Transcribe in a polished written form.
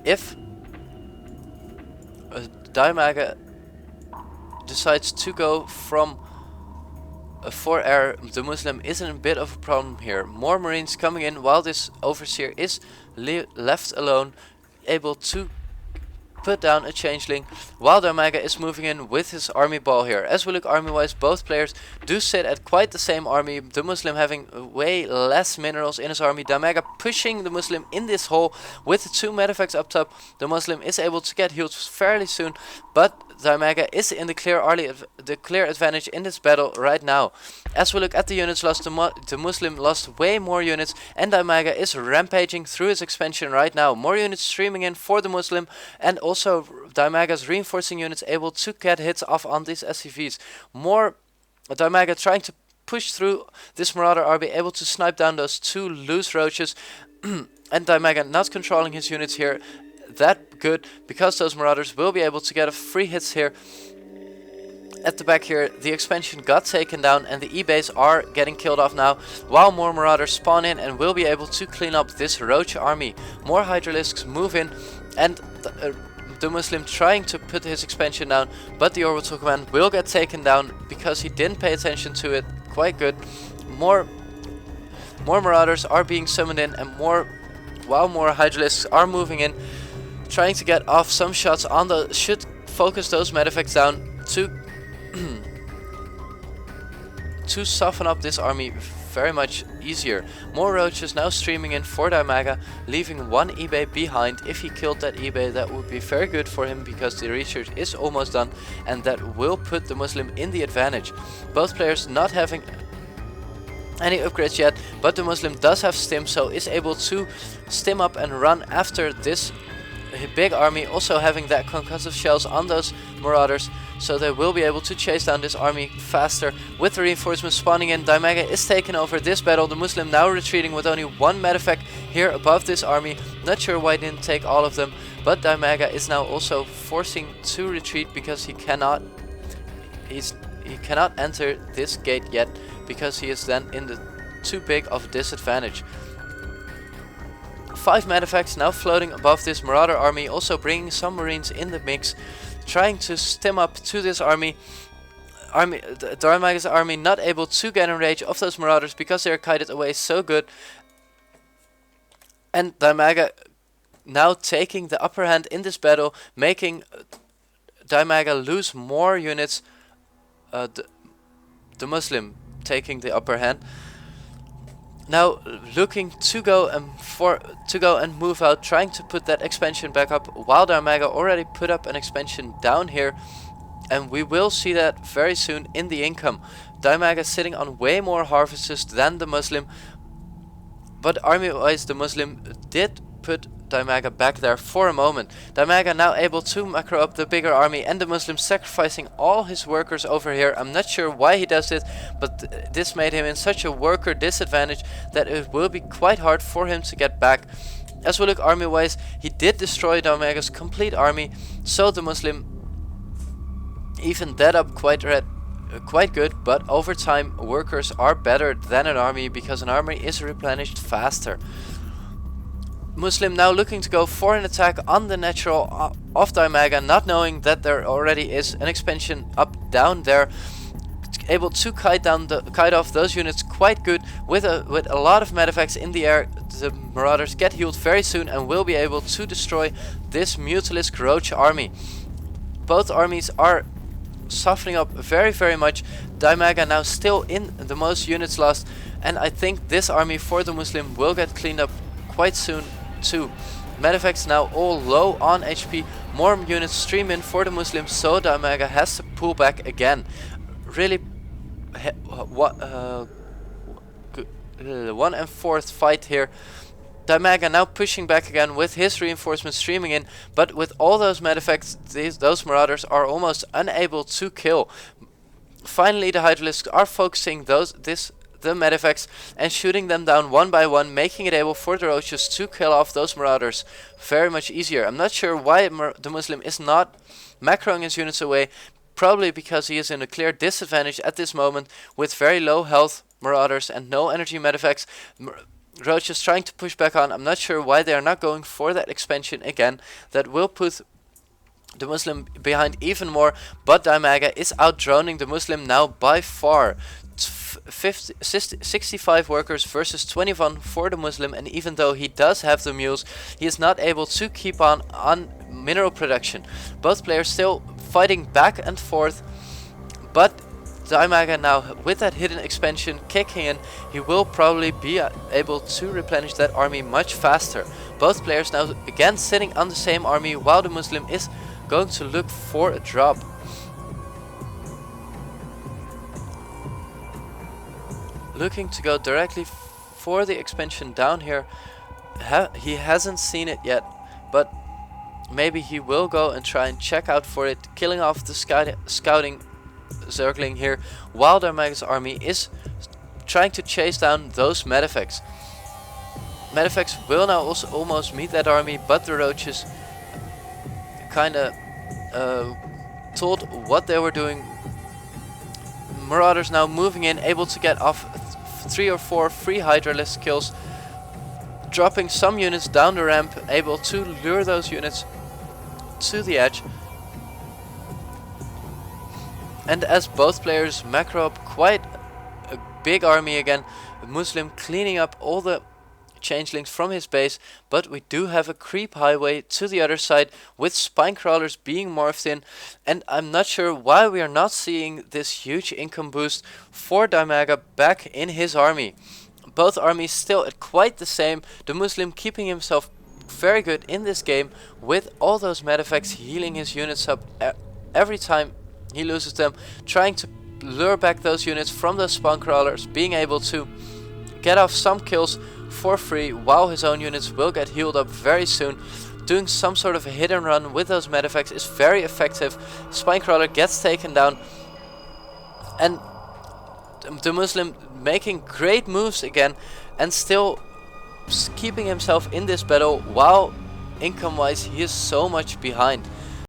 if DIMAGA decides to go from for air, the Muslim is in a bit of a problem here. More Marines coming in while this Overseer is left alone, able to put down a changeling, while DIMAGA is moving in with his army ball here. As we look army wise, both players do sit at quite the same army. The Muslim having way less minerals in his army. DIMAGA pushing the Muslim in this hole with the 2 medefacts up top. The Muslim is able to get healed fairly soon, but DIMAGA is in the clear advantage in this battle right now. As we look at the units lost, the Muslim lost way more units, and DIMAGA is rampaging through his expansion right now. More units streaming in for the Muslim, and also DIMAGA's reinforcing units able to get hits off on these SCVs. More DIMAGA trying to push through this Marauder army, able to snipe down those 2 loose roaches, and DIMAGA not controlling his units here that good, because those Marauders will be able to get a free hits here. At the back here, the expansion got taken down and the E-base are getting killed off now, while more Marauders spawn in and will be able to clean up this Roach army. More Hydralisks move in, and the Muslim trying to put his expansion down, but the Orbital Command will get taken down because he didn't pay attention to it quite good. More Marauders are being summoned in, and while more Hydralisks are moving in, trying to get off some shots on the should focus those medefacts down to to soften up this army very much easier. More roaches now streaming in for DIMAGA, leaving 1 eBay behind. If he killed that eBay, that would be very good for him, because the research is almost done, and that will put the Muslim in the advantage. Both players not having any upgrades yet, but the Muslim does have stim, so is able to stim up and run after this big army, also having that concussive shells on those Marauders, so they will be able to chase down this army faster. With the reinforcements spawning in, DIMAGA is taking over this battle. The Muslim now retreating with only 1 medevac here above this army. Not sure why he didn't take all of them, but DIMAGA is now also forcing to retreat because he cannot enter this gate yet, because he is then in the too big of a disadvantage. 5 medefacts now floating above this Marauder army, also bringing some Marines in the mix, trying to stim up to this army. DIMAGA's army not able to get in range of those Marauders because they are kited away so good. And DIMAGA now taking the upper hand in this battle, making DIMAGA lose more units. The Muslim taking the upper hand. Now looking to go and move out, trying to put that expansion back up, while DIMAGA already put up an expansion down here, and we will see that very soon in the income. DIMAGA sitting on way more harvests than the Muslim, but army wise the Muslim did put DIMAGA back there for a moment. DIMAGA now able to macro up the bigger army, and the Muslim sacrificing all his workers over here. I'm not sure why he does it, but this made him in such a worker disadvantage that it will be quite hard for him to get back. As we look army wise, he did destroy DIMAGA's complete army, so the Muslim evened that up quite good, but over time workers are better than an army, because an army is replenished faster. Muslim now looking to go for an attack on the natural of DIMAGA, not knowing that there already is an expansion up down there, able to kite off those units quite good with a lot of medefacts in the air. The Marauders get healed very soon and will be able to destroy this Mutalisk Roach army. Both armies are softening up very much. DIMAGA now still in the most units lost, and I think this army for the Muslim will get cleaned up quite soon too. Medefacts now all low on HP. More units stream in for the Muslims, so DIMAGA has to pull back again. Really 1 and 4th fight here. DIMAGA now pushing back again with his reinforcements streaming in, but with all those medefacts, those Marauders are almost unable to kill. Finally the Hydralisks are focusing the medefacts and shooting them down one by one, making it able for the Roaches to kill off those Marauders very much easier. I'm not sure why the Muslim is not macroing his units away, probably because he is in a clear disadvantage at this moment with very low health Marauders and no energy medefacts. Roach is trying to push back on. I'm not sure why they are not going for that expansion again. That will put the Muslim behind even more, but DIMAGA is outdroning the Muslim now by far. 65 workers versus 21 for the Muslim, and even though he does have the mules, he is not able to keep on mineral production. Both players still fighting back and forth, but DIMAGA now with that hidden expansion kicking in, he will probably be able to replenish that army much faster. Both players now again sitting on the same army, while the Muslim is going to look for a drop. Looking to go directly for the expansion down here. He hasn't seen it yet, but maybe he will go and try and check out for it, killing off the scouting Zergling here, while DIMAGA's army is trying to chase down those Medivacs. Medivacs will now also almost meet that army, but the Roaches kinda told what they were doing. Marauders now moving in, able to get off 3 or 4 free Hydralisk kills, dropping some units down the ramp, able to lure those units to the edge. And as both players macro up quite a big army again, Muslim cleaning up all the changelings from his base, but we do have a creep highway to the other side with spine crawlers being morphed in, and I'm not sure why we are not seeing this huge income boost for DIMAGA back in his army. Both armies still at quite the same, the Muslim keeping himself very good in this game with all those Medivacs healing his units up every time he loses them, trying to lure back those units from those spawn crawlers, being able to get off some kills for free while his own units will get healed up very soon. Doing some sort of a hit and run with those Medivacs is very effective. Spinecrawler gets taken down, and the Muslim making great moves again and still keeping himself in this battle, while income wise he is so much behind.